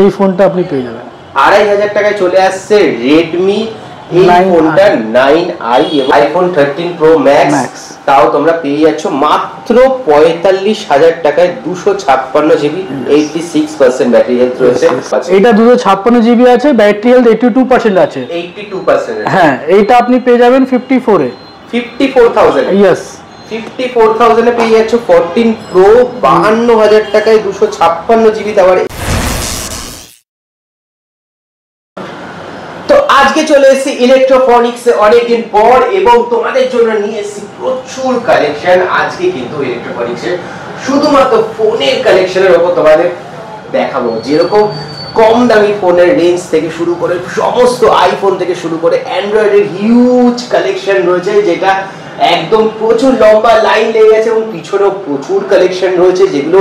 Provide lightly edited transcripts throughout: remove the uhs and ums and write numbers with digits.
এই ফোনটা আপনি পেয়ে যাবেন 2500 টাকায় চলে আসছে রেডমি এই ফোনটা 9i এবং আইফোন 13 প্রো ম্যাক্স, তাও তোমরা পেয়ে যাচ্ছ মাত্র 45,000 টাকায়। 256 জিবি, 86% ব্যাটারি হেলথ রয়েছে। এটা 256 জিবি আছে, ব্যাটারি হেলথ 82% আছে। 82%? হ্যাঁ, এইটা আপনি পেয়ে যাবেন 54 এ। 54,000? ইয়েস, 54,000 এ পেয়ে যাচ্ছ 14 প্রো 52,000 টাকায় 256 জিবি দেওয়ার। তো আজকে চলে এসেছি ইলেকট্রনিক্সে অনেকদিন পর এবং তোমাদের জন্য নিয়ে এসেছি প্রচুর কালেকশন। আজকে কিন্তু ইলেকট্রনিক্সে শুধুমাত্র ফোনের কালেকশনের উপর তোমাদের দেখাবো, যেরকম কম দামি ফোনের রেঞ্জ থেকে শুরু করে সমস্ত আইফোন থেকে শুরু করে অ্যান্ড্রয়েডের হিউজ কালেকশন রয়েছে, যেটা একদম প্রচুর লম্বা লাইন লেগে গেছে এবং পিছনেও প্রচুর কালেকশন রয়েছে যেগুলো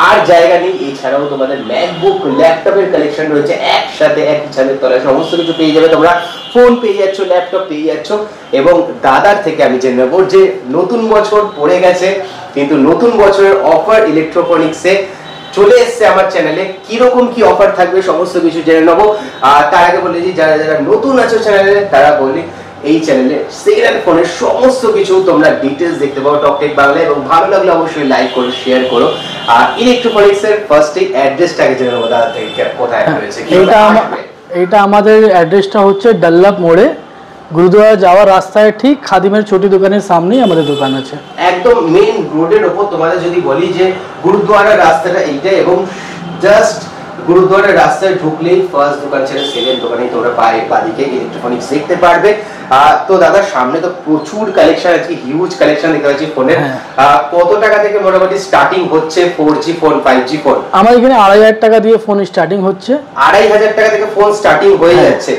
আর জায়গা নেই। এছাড়াও তোমাদের ম্যাকবুক, ল্যাপটপের কালেকশন রয়েছে, একসাথে একই ছাদের তলায় সমস্ত কিছু পেয়ে যাবে তোমরা। ফোন পেয়ে যাচ্ছ, ল্যাপটপ পেয়ে যাচ্ছ। এবং দাদার থেকে আমি জেনে নেবো যে নতুন বছর পড়ে গেছে, কিন্তু নতুন বছরের অফার ইলেকট্রনিক্সে চলে এসছে আমার চ্যানেলে, কিরকম কি অফার থাকবে সমস্ত কিছু জেনে নেবো। আর তার আগে বলে যে যারা যারা নতুন আছো চ্যানেলে, তারা বলি এই চ্যানেলে সেকেন্ড হ্যান্ড ফোনের সমস্ত কিছু তোমরা ডিটেইলস দেখতে পাও টকটেক বাংলা, এবং ভালো লাগলে অবশ্যই লাইক করো, শেয়ার করো। আর ইলেকট্রনিক্স এর ফার্স্টে অ্যাড্রেসটাকে জেনে নেবো দাদা থেকে, কোথায় রয়েছে। এইটা আমাদের অ্যাড্রেসটা হচ্ছে ডাল্লাপ মোড়ে, গুরুদুয়ারা যাওয়ার রাস্তায় ঠিক খাদিমের ছোটি দোকানের সামনেই আমাদের দোকান আছে। একদম মেইন রোডের উপর। তোমাদের যদি বলি যে গুরুদুয়ারার রাস্তাটা এইটা, এবং জাস্ট গুরুদুয়ারার রাস্তায় ঢুকলেই ফার্স্ট দোকান ছেড়ে সেকেন্ড দোকানেই তোমরা বাদিকে ইলেকট্রনিক্স দেখতে পারবে। তো দাদার সামনে তো প্রচুর কালেকশন আছে, হিউজ কালেকশন দেখতে পাচ্ছি ফোনের। কত টাকা থেকে মোটামুটি স্টার্টিং হচ্ছে 4G ফোন, 5G ফোন? আমার এখানে 2,500 টাকা দিয়ে ফোন স্টার্টিং হচ্ছে। 2,500 টাকা থেকে ফোন স্টার্টিং হয়ে যাচ্ছে।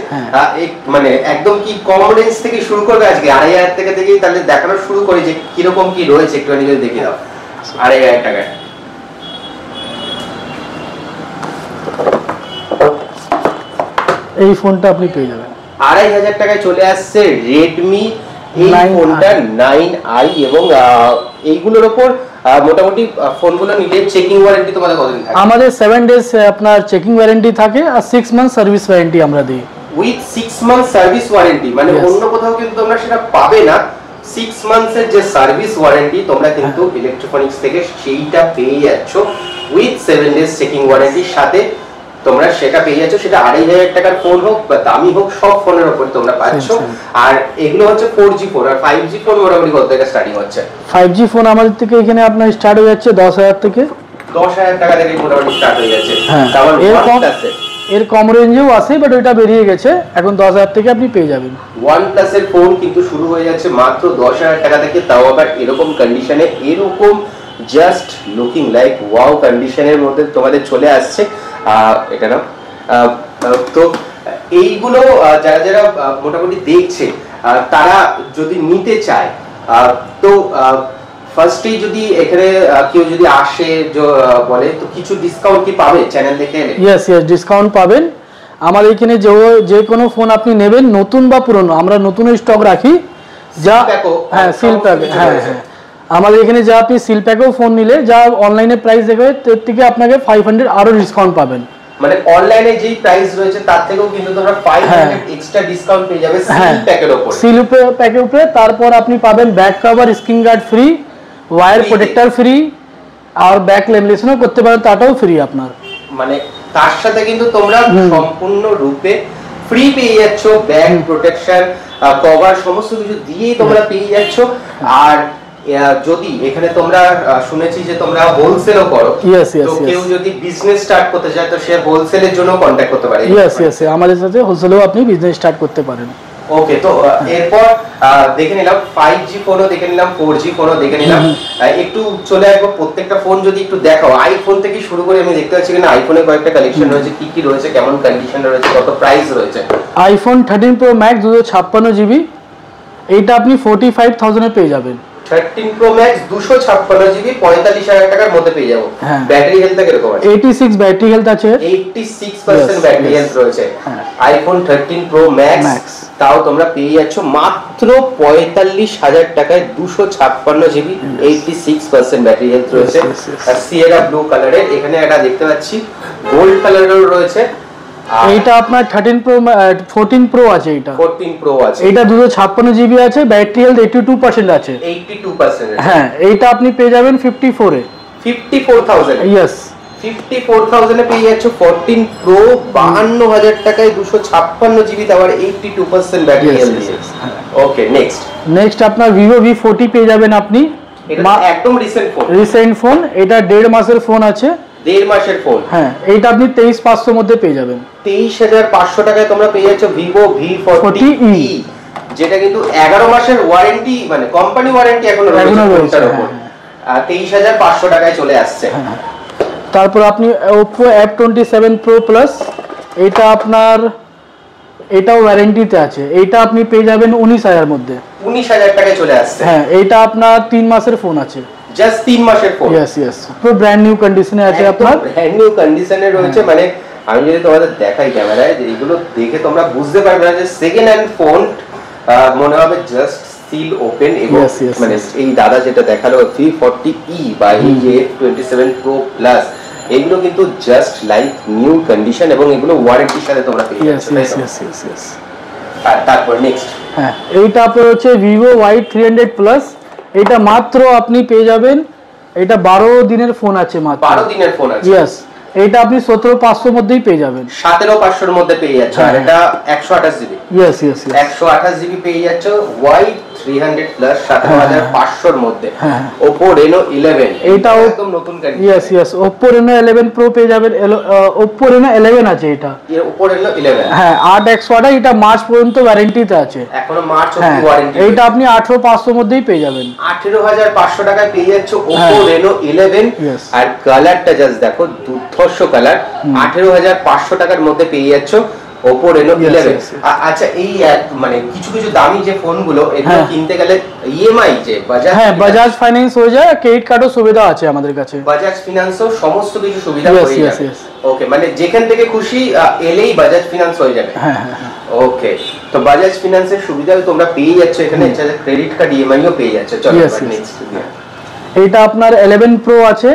মানে একদম কি কম রেঞ্জ থেকে শুরু করবে আজকে? 2,500 টাকা থেকেই তাহলে দেখানো শুরু করে যে কিরকম কি রয়েছে, একটু দেখে দাও। 2,500 টাকায় এই ফোনটা আপনি পেয়ে যাবেন 2,500 টাকায় চলে আসছে রেডমি এই ফোনটা 9i, এবং এইগুলোর উপর মোটামুটি ফোনগুলো নিলে চেকিং ওয়ারেন্টি তোমাদের কতদিন থাকে? আমাদের 7 ডেজ আপনার চেকিং ওয়ারেন্টি থাকে, আর 6 মান্থ সার্ভিস ওয়ারেন্টি আমরা দিই। উইথ 6 মান্থ সার্ভিস ওয়ারেন্টি, মানে অন্য কোথাও কিন্তু তোমরা সেটা পাবে না। 6 মান্থসের যে সার্ভিস ওয়ারেন্টি তোমরা কিন্তু ইলেকট্রনিক্স থেকে সেইটা পেয়ে যাচ্ছ উইথ 7 ডেজ চেকিং ওয়ারেন্টির সাথে। তোমরা সেটা পেয়ে যাচ্ছ, সেটা 2,500 টাকার ফোন হোক বা দামি হোক, সব ফোনের উপর তোমরা পাচ্ছ। আর এগুলো হচ্ছে 4G ফোন। আর 5G ফোন মোটামুটি কত থেকে স্টার্টিং হচ্ছে? 5G ফোন আমাদের থেকে এখানে আপনার স্টার্ট হয়ে যাচ্ছে 10,000 থেকে। 10,000 টাকা থেকে মোটামুটি স্টার্ট হয়ে যাচ্ছে। তারপর এর কম রেঞ্জেও আছে, বাট ওটা বেরিয়ে গেছে, এখন 10,000 থেকে আপনি পেয়ে যাবেন। OnePlus এর ফোন কিন্তু শুরু হয়ে যাচ্ছে মাত্র 10,000 টাকা থেকে, তাও আবার এরকম কন্ডিশনে, এরকম জাস্ট লুকিং লাইক ওয়াও কন্ডিশনের মধ্যে তোমাদের চলে আসছে। এটা না তো এইগুলো যারা যারা মোটামুটি দেখছে তারা যদি নিতে চায়, তো ফার্স্টেই যদি এখানে কেউ যদি আসে বলে, তো কিছু ডিসকাউন্ট কি পাবে চ্যানেল দেখে এলে? ইয়েস, ডিসকাউন্ট পাবেন। আমাদের এখানে যে কোনো ফোন আপনি নেবেন, নতুন বা পুরনো, আমরা নতুন স্টক রাখি। যা সিল প্যাক, আমাদের এখানে যা আপনি সিল প্যাকেও ফোন নিলে যা অনলাইনে প্রাইস দেখবে তার থেকে আপনাকে 500 আরো ডিসকাউন্ট পাবেন। মানে অনলাইনে যেই প্রাইস রয়েছে তার থেকেও কিন্তু তোমরা 500 এক্সট্রা ডিসকাউন্ট পেয়ে যাবে সিল প্যাকের উপর। সিল প্যাকের উপরে তারপর আপনি পাবেন back cover, screen guard free, wire protector free, আর ব্যাক লেমিনেশনও করতে পারেন, তাটাও ফ্রি আপনার। মানে তার সাথে কিন্তু তোমরা সম্পূর্ণ রূপে ফ্রি পেয়ে যাচ্ছ, ব্যাক প্রোটেকশন, কভার সমস্ত কিছু দিয়েই তোমরা পেয়ে যাচ্ছ। আর যদি এখানে তোমরা শুনেছি যে তোমরা হোলসেলও করো, তো কেউ যদি বিজনেস স্টার্ট করতে চায় তো সে হোলসেলের জন্য কন্টাক্ট করতে পারে। আমাদের সাথে হোলসেলেও আপনি বিজনেস স্টার্ট করতে পারেন। ওকে, তো এরপর দেখে নিলাম 5G ফোনও দেখে নিলাম, 4G ফোনও দেখে নিলাম। একটু চলে আসবো প্রত্যেকটা ফোন যদি একটু দেখাও। আইফোন থেকে শুরু করে আমি দেখতে পাচ্ছি কিনা আইফোনে কয়েকটা কালেকশন রয়েছে, কি কি রয়েছে, কেমন কন্ডিশন রয়েছে, কত প্রাইস রয়েছে? আইফোন 13 প্রো ম্যাক্স 256 জিবি, এইটা আপনি 45,000 এ পেয়ে যাবেন। 13 Pro Max 256 জিবি 45,000 টাকার মধ্যে পেয়ে যাবো। ব্যাটারি হেলথ কিরকম আছে? 86 ব্যাটারি হেলথ আছে, 86% ব্যাটারি হেলথ রয়েছে। iPhone 13 Pro Max তাও তোমরা পেয়ে যাচ্ছ মাত্র 45,000 টাকায় 256 জিবি 86% ব্যাটারি হেলথ রয়েছে। আর সিয়েরা ব্লু কালারের, এখানে একটা দেখতে পাচ্ছি গোল্ড কালারেরও রয়েছে। এইটা আপনার 14 Pro আছে, এটা 14 Pro আছে, এটা 256 জিবি আছে, ব্যাটারি হেলথ 82% আছে। 82% হ্যাঁ, এইটা আপনি পেয়ে যাবেন 54 এ। 54,000 ইয়েস, 54,000 এ পেয়ে যাচ্ছ 14 Pro 52,000 টাকায় 256 জিবি তাও 82% ব্যাটারি হেলথ দিয়ে। ওকে, নেক্সট আপনার Vivo V40 পেয়ে যাবেন আপনি। এটা একদম রিসেন্ট ফোন, এটা 1.5 মাসের ফোন আছে। 1.5 মাসের ফোন। হ্যাঁ, এইটা আপনি 23,500 মধ্যে পেয়ে যাবেন। 23,500 টাকায় তোমরা পেয়ে যাচ্ছ Vivo V40e, যেটা কিন্তু 11 মাসের ওয়ারেন্টি, মানে কোম্পানি ওয়ারেন্টি এখনো রয়েছে। 23,500 টাকায় চলে আসছে। তারপর আপনি Oppo F27 Pro Plus, এটা আপনার এটাও ওয়ারেন্টিতে আছে, এইটা আপনি পেয়ে যাবেন 19,000 মধ্যে। 19,000 টাকায় চলে আসছে। হ্যাঁ, এইটা আপনার 3 মাসের ফোন আছে। জাস্ট 3 মাসের ফোন। ইয়েস, পুরো ব্র্যান্ড নিউ কন্ডিশনে আছে আপনার। ব্র্যান্ড নিউ কন্ডিশনে রয়েছে, মানে আমি যদি তোমাদের দেখাই ক্যামেরায়, এগুলো দেখে তোমরা বুঝতে পারবে না যে সেকেন্ড হ্যান্ড ফোন, মনে হবে জাস্ট সিল ওপেন। এবং মানে এই দাদা যেটা দেখালো V40e বা এই যে F27 Pro Plus, এগুলো কিন্তু জাস্ট লাইক নিউ কন্ডিশন এবং এগুলো ওয়ারেন্টির সাথে তোমরা পেয়ে যাচ্ছ। ইয়েস। আর তারপর নেক্সট, হ্যাঁ, এইটা আপনার হচ্ছে Vivo Y300 Plus, এটা মাত্র আপনি পেয়ে যাবেন, এটা 12 দিনের ফোন আছে মাত্র। 12 দিনের ফোন আছে। ইয়েস, এটা আপনি 17,500 মধ্যেই পেয়ে যাবেন। 17,500 এর মধ্যে পেয়ে যাচ্ছ। আর এটা 128 জিবি। ইয়েস, 128 জিবি পেয়ে যাচ্ছ Y300 Plus 17,500 এর মধ্যে। Oppo Reno 11, এটা একদম নতুন condition. Yes, Oppo Reno 11 Pro পেয়ে যাবেন। Oppo Reno 11 আছে এটা। Oppo Reno 11, হ্যাঁ, 8/128, এটা মার্চ পর্যন্ত ওয়ারেন্টিতে আছে। এখনো মার্চ অবধি ওয়ারেন্টি। এইটা আপনি 18,500 মধ্যেই পেয়ে যাবেন। 18,500 টাকায় পেয়ে যাচ্ছ Oppo Reno 11। আর কালারটা জাস্ট দেখো, দুর্ধর্ষ কালার। 18,500 টাকার মধ্যে পেয়ে যাচ্ছ Oppo Reno 11। আচ্ছা, এই মানে কিছু দামি যে ফোনগুলো, এগুলো কিনতে গেলে ইএমআই যে বাজাজ ফাইন্যান্স হয়ে যায়, ক্রেডিট কার্ডও সুবিধা আছে আমাদের কাছে। বাজাজ ফিনান্সও সমস্ত কিছু সুবিধা হয়ে যাবে। ওকে, মানে যেখান থেকে খুশি এলেই বাজাজ ফিনান্স হয়ে যাবে। ওকে, তো বাজাজ ফিনান্সের সুবিধা তোমরা পেয়ে যাচ্ছ এখানে, ক্রেডিট কার্ড ইএমআইও পেয়ে যাচ্ছ। চলো নেক্সট, এটা আপনার 11 Pro আছে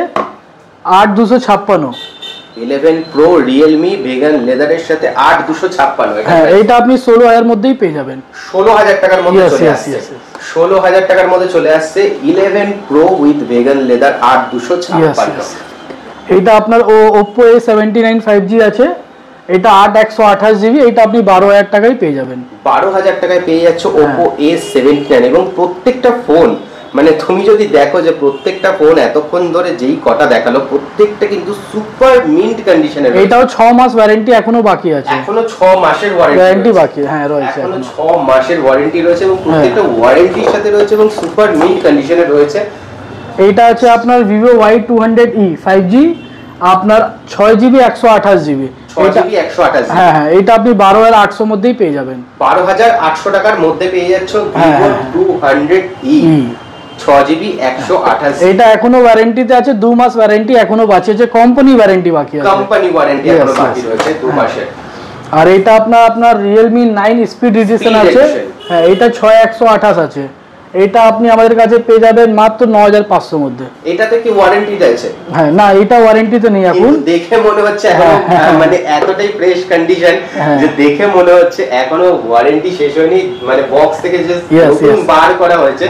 8,256। 11 Pro Realme ভেগান লেদারের সাথে 8,256। হ্যাঁ, এটা আপনি 16,000 মধ্যেই পেয়ে যাবেন। 16,000 টাকার মধ্যে চলে আসছে। 16,000 টাকার মধ্যে চলে আসছে 11 Pro উইথ ভেগান লেদার 8,256। এটা আপনার Oppo A79 5G আছে, এটা 8/128 জিবি, এটা আপনি 12,000 টাকায় পেয়ে যাবেন। 12,000 টাকায় পেয়ে যাচ্ছ Oppo A79। এবং প্রত্যেকটা ফোন, মানে তুমি যদি দেখো যে প্রত্যেকটা ফোন এতক্ষণ ধরে যেই কটা দেখালো, প্রত্যেকটা কিন্তু সুপার মিন্ট কন্ডিশনে। এটাও 6 মাস ওয়ারেন্টি এখনো বাকি আছে। এখনো 6 মাসের ওয়ারেন্টি বাকি। হ্যাঁ, রয়েছে, এখনো 6 মাসের ওয়ারেন্টি রয়েছে এবং প্রত্যেকটা ওয়ারেন্টির সাথে রয়েছে এবং সুপার মিন্ট কন্ডিশনে রয়েছে। এইটা আছে আপনার Vivo Y200e 5G, আপনার 6GB 128 জিবি। 6GB 128 GB. হ্যাঁ, এটা আপনি 12,800 মধ্যেই পেয়ে যাবেন। 12,800 টাকার মধ্যে পেয়ে যাচ্ছ Vivo 200e 6GB 128। এটা এখনো ওয়ারেন্টিতে আছে, 2 মাস ওয়ারেন্টি এখনো বাকি আছে, কোম্পানি ওয়ারেন্টি বাকি আছে। কোম্পানি ওয়ারেন্টি এখনো বাকি রয়েছে 2 মাসের। আর এটা আপনার Realme 9 স্পিড এডিশন আছে। হ্যাঁ, এটা 6128 আছে। এটা আপনি আমাদের কাছে পেয়ে যাবেন মাত্র 9,500 মধ্যে। এটাতে কি ওয়ারেন্টি আছে? হ্যাঁ, না, এটা ওয়ারেন্টিতে নেই এখন। দেখে মনে হচ্ছে এখনো মানে এতটাই ফ্রেশ কন্ডিশন যে দেখে মনে হচ্ছে এখনো ওয়ারেন্টি শেষ হয়নি, মানে বক্স থেকে যে নতুন বার করা হয়েছে,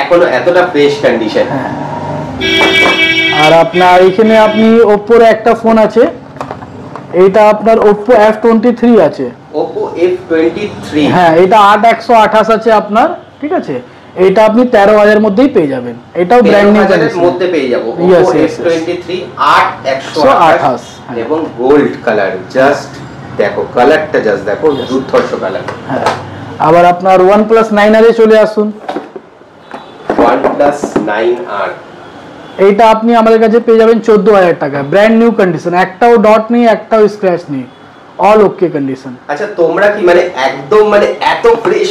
এখনো এতটা ফ্রেশ কন্ডিশন। আর আপনার এখানে আপনি Oppo এর একটা ফোন আছে, এটা আপনার Oppo F23 আছে। Oppo F23, হ্যাঁ, এটা 8/128 আছে আপনার, ঠিক আছে। এটা আপনি 13,000 মধ্যেই পেয়ে যাবেন। এটাও ব্র্যান্ড নিউ এর মধ্যে পেয়ে যাব। Oppo F23 8/128 এবং গোল্ড কালার। জাস্ট দেখো কালারটা, জাস্ট দেখো, দুর্ধর্ষ কালার। হ্যাঁ, আবার আপনার OnePlus 9R এ চলে আসুন। OnePlus 9R, এইটা আপনি আমাদের কাছে পেয়ে যাবেন 14,000 টাকা, ব্র্যান্ড নিউ কন্ডিশন, একটাও ডট নেই, একটাও স্ক্র্যাচ নেই, অল ওকে কন্ডিশন। আচ্ছা, তোমরা কি মানে একদম মানে এত ফ্রেশ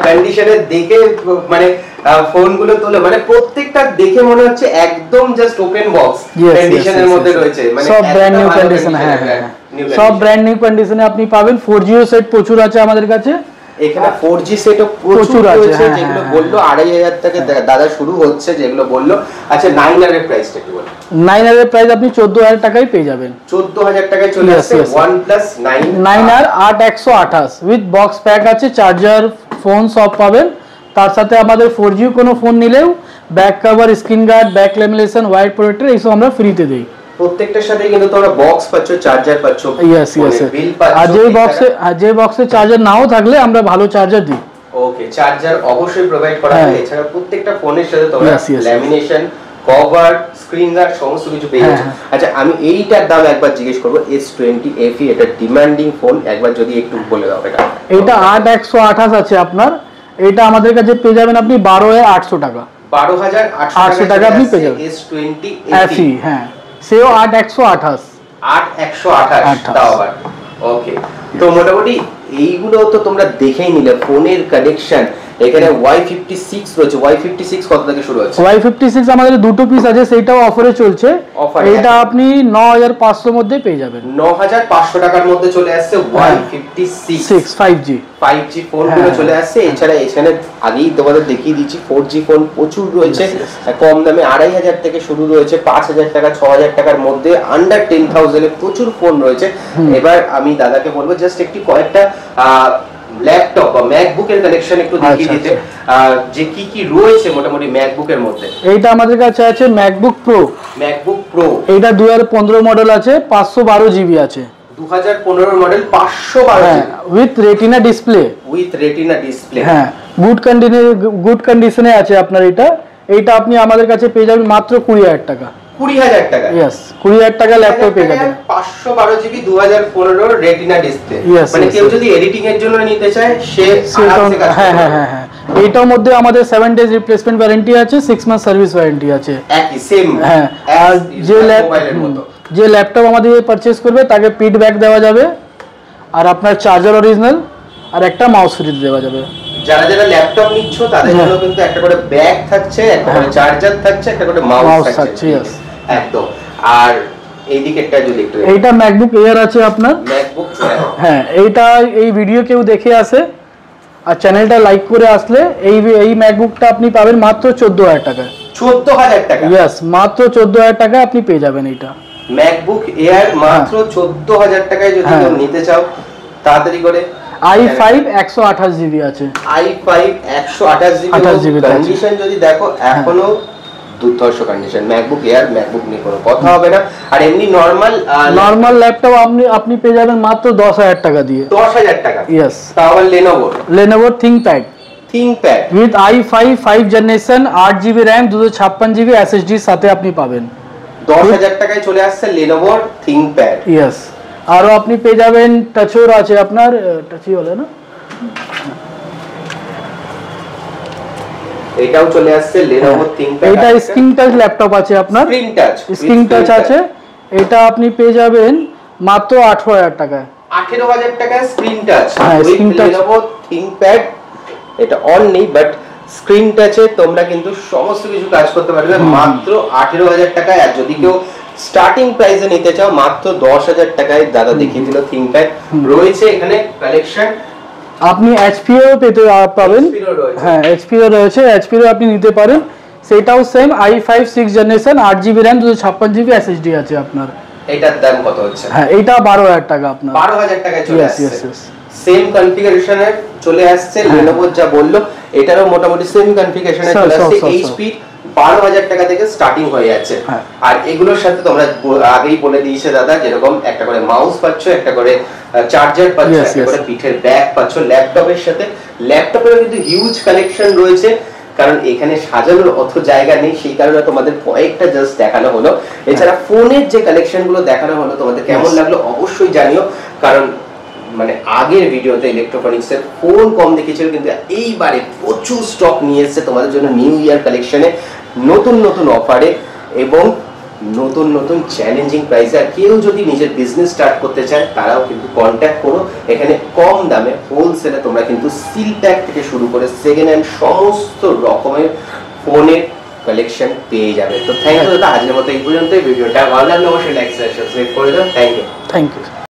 কন্ডিশনে দেখে মানে ফোনগুলো তোলো, মানে প্রত্যেকটা দেখে মনে হচ্ছে একদম জাস্ট ওপেন বক্স কন্ডিশনের মধ্যে রয়েছে, মানে সব ব্র্যান্ড নিউ কন্ডিশন। হ্যাঁ সব ব্র্যান্ড নিউ কন্ডিশনে আপনি পাবেন। 4G সেট প্রচুর আছে আমাদের কাছে এখানে। 4G সেটও প্রচুর আছে, যেগুলো বললো 2500 থেকে দাদা শুরু হচ্ছে, যেগুলো বললো। আচ্ছা 9R এর প্রাইসটা কি বলেন? 9R এর প্রাইস আপনি 14000 টাকায় পেয়ে যাবেন। 14000 টাকায় চলে আসছে OnePlus 9R 8128 with box pack আছে, চার্জার, ফোন সব পাবেন। তার সাথে আমাদের 4G কোনো ফোন নিলেও back cover, screen guard, back lamination, white protector এইসব আমরা ফ্রিতে দেই। প্রত্যেকটার সাথে কিন্তু তোমরা বক্স পাচ্ছ, চার্জার পাচ্ছ। ইয়েস বিল পাচ্ছ। আর যে বক্সে চার্জার নাও থাকলে আমরা ভালো চার্জার দিই। ওকে, চার্জার অবশ্যই প্রোভাইড করা হয়। এছাড়া প্রত্যেকটা ফোনের সাথে তোমরা ল্যামিনেশন, কভার, স্ক্রিন গার্ড সমস্ত কিছু পেয়ে যাচ্ছ। আচ্ছা আমি এইটার দাম একবার জিজ্ঞেস করব, S20 FE, এটা ডিমান্ডিং ফোন, একবার যদি একটু বলে দাও। এটা 8128 আছে আপনার। এটা আমাদের কাছে পেয়ে যাবেন আপনি 12800 টাকা। 12800 টাকা আপনি পেয়ে যাবেন S20 FE। হ্যাঁ সেও 8128 তাও আবার। ওকে, তো মোটামুটি এইগুলো তো তোমরা দেখেই নিলে ফোনের কালেকশন। এখানে Y56 রয়েছে। Y56 কত থেকে শুরু হচ্ছে? Y56 আমাদের দুটো পিস আছে, সেটাও অফারে চলছে। এটা আপনি 9500 মধ্যে পেয়ে যাবেন। 9500 টাকার মধ্যে চলে আসছে Y56 5G ফোনগুলো চলে আসছে। এছাড়া এখানে আগেই তোমাদের দেখিয়ে দিচ্ছি 4G ফোন প্রচুর রয়েছে, কম দামে 2500 থেকে শুরু রয়েছে, 5000 টাকা 6000 টাকার মধ্যে, আন্ডার 10000 এ প্রচুর ফোন রয়েছে। এবার আমি দাদাকে বলবো জাস্ট একটি কয়েকটা ল্যাপটপ বা ম্যাকবুকের কালেকশন একটু দেখিয়ে দিতে, যে কি কি রয়েছে মোটামুটি ম্যাকবুকের মধ্যে। এইটা আমাদের কাছে আছে ম্যাকবুক প্রো। এইটা 2015 মডেল আছে, 512 GB আছে। 2015 মডেল 512 উইথ রেটিনা ডিসপ্লে। হ্যাঁ গুড কন্ডিশনে আছে আপনার এটা। এইটা আপনি আমাদের কাছে পেয়ে যাবেন মাত্র 20000 টাকা। 20000 টাকা? यस 20000 টাকা ল্যাপটপ পেয়ে যাবেন। 512 জিবি 2015 রেটিনা ডিসপ্লে, মানে কেউ যদি এডিটিং এর জন্য নিতে চায় সে আরামসে কাজ করতে পারে। হ্যাঁ এইটার মধ্যে আমাদের 7 ডেজ রিপ্লেসমেন্ট ওয়ারেন্টি আছে, 6 মান্থ সার্ভিস ওয়ারেন্টি আছে। একই সেম। হ্যাঁ আর যে ল্যাপটপ আমাদের পারচেজ করবে তাকে ফিডব্যাক দেওয়া যাবে, আর আপনার চার্জার অরিজিনাল আর একটা মাউস ফ্রি দেওয়া যাবে। যারা যারা ল্যাপটপ নিচ্ছ তাদের জন্য কিন্তু একটা করে ব্যাগ থাকছে, একটা করে চার্জার থাকছে, একটা করে মাউস থাকছে। একদম। আর এই দিকেরটা যদি একটু, এইটা ম্যাকবুক এয়ার আছে আপনার। ম্যাকবুক হ্যাঁ এইটা এই ভিডিও কেউ দেখে আসে আর চ্যানেলটা লাইক করে আসলে এই ম্যাকবুকটা আপনি পাবেন মাত্র 14000 টাকা। 14000 টাকা? यस মাত্র 14000 টাকা আপনি পেয়ে যাবেন এটা ম্যাকবুক এয়ার মাত্র 14000 টাকায়। যদি কেউ নিতে চাও তাড়াতাড়ি করে। i5 128 GB আছে। i5 128 GB কন্ডিশন যদি দেখো এখনো দুর্ধর্ষ কন্ডিশন। ম্যাকবুক এয়ার, ম্যাকবুক নিয়ে কোনো কথা হবে না। আর এমনি নরমাল ল্যাপটপ আপনি পেয়ে যাবেন মাত্র 10000 টাকা দিয়ে। 10000 টাকা? यस। তাও আবার Lenovo ThinkPad with i5 5 generation 8GB RAM 256GB SSD সাথে আপনি পাবেন। 10000 টাকায় চলে আসছে Lenovo ThinkPad। यस। আরো আপনি পেয়ে যাবেন টাচোর আছে আপনার, টাচই বলে না, এটাও চলে আসছে Lenovo ThinkPad। এটা স্ক্রিন টাচ ল্যাপটপ আছে আপনার, স্ক্রিন টাচ আছে। এটা আপনি পেয়ে যাবেন মাত্র 18000 টাকায়। 18000 টাকায় screen touch with Lenovo ThinkPad। এটা অন নেই বাট স্ক্রিন টাচে তোমরা কিন্তু সমস্ত কিছু কাজ করতে পারবে মাত্র 18000 টাকায়। আর যদি কেউ স্টার্টিং প্রাইসে নিতে চাও মাত্র 10000 টাকায় দাদা দেখিয়ে দিল ThinkPad রয়েছে এখানে কালেকশন। আপনি HP-ও পেতে পাবেন। হ্যাঁ HP-ও রয়েছে, HP-ও আপনি নিতে পারেন। সেটাও same i5 6 generation 8GB RAM 256GB SSD আছে আপনার। এটার দাম কত হচ্ছে? হ্যাঁ এটা 12000 টাকা আপনার। 12000 টাকায় চলে আসছে। সেম কনফিগারেশনে চলে আসছে Lenovo যা বললো, এটারও মোটামুটি সেম কনফিগারেশনে চলে আসছে। HP 12000 টাকা থেকে স্টার্টিং হয়ে যাচ্ছে। আর এগুলোর সাথে তোমরা আগেই বলে দিয়েছে দাদা, যেরকম একটা করে মাউস পাচ্ছ, একটা করে চার্জার পাচ্ছ, একটা করে পিঠের ব্যাগ পাচ্ছ ল্যাপটপের সাথে। ল্যাপটপেরও কিন্তু হিউজ কালেকশন রয়েছে, কারণ এখানে সাজানোর অত জায়গা নেই, সেই কারণে তোমাদের কয়েকটা জাস্ট দেখানো হলো। এছাড়া ফোনের যে কালেকশন গুলো দেখানো হলো তোমাদের কেমন লাগলো অবশ্যই জানিও, কারণ মানে আগের ভিডিওতে ইলেকট্রনিক্স এর ফোন কম দেখেছিল, কিন্তু এইবারে প্রচুর স্টক নিয়ে এসেছে তোমাদের জন্য নিউ ইয়ার কালেকশনে, নতুন নতুন অফারে এবং নতুন নতুন চ্যালেঞ্জিং প্রাইসে। আর কেউ যদি নিজের বিজনেস স্টার্ট করতে চায় তারাও কিন্তু কন্ট্যাক্ট করো, এখানে কম দামে হোলসেলে তোমরা কিন্তু সিল প্যাক থেকে শুরু করে সেকেন্ড হ্যান্ড সমস্ত রকমের ফোনের কালেকশন পেয়ে যাবে। তো থ্যাংক ইউ দাদা, আজকের মতো এই পর্যন্ত। ভিডিওটা ভালো লাগলে অবশ্যই লাইক শেয়ার সাবস্ক্রাইব করে দাও। Thank you.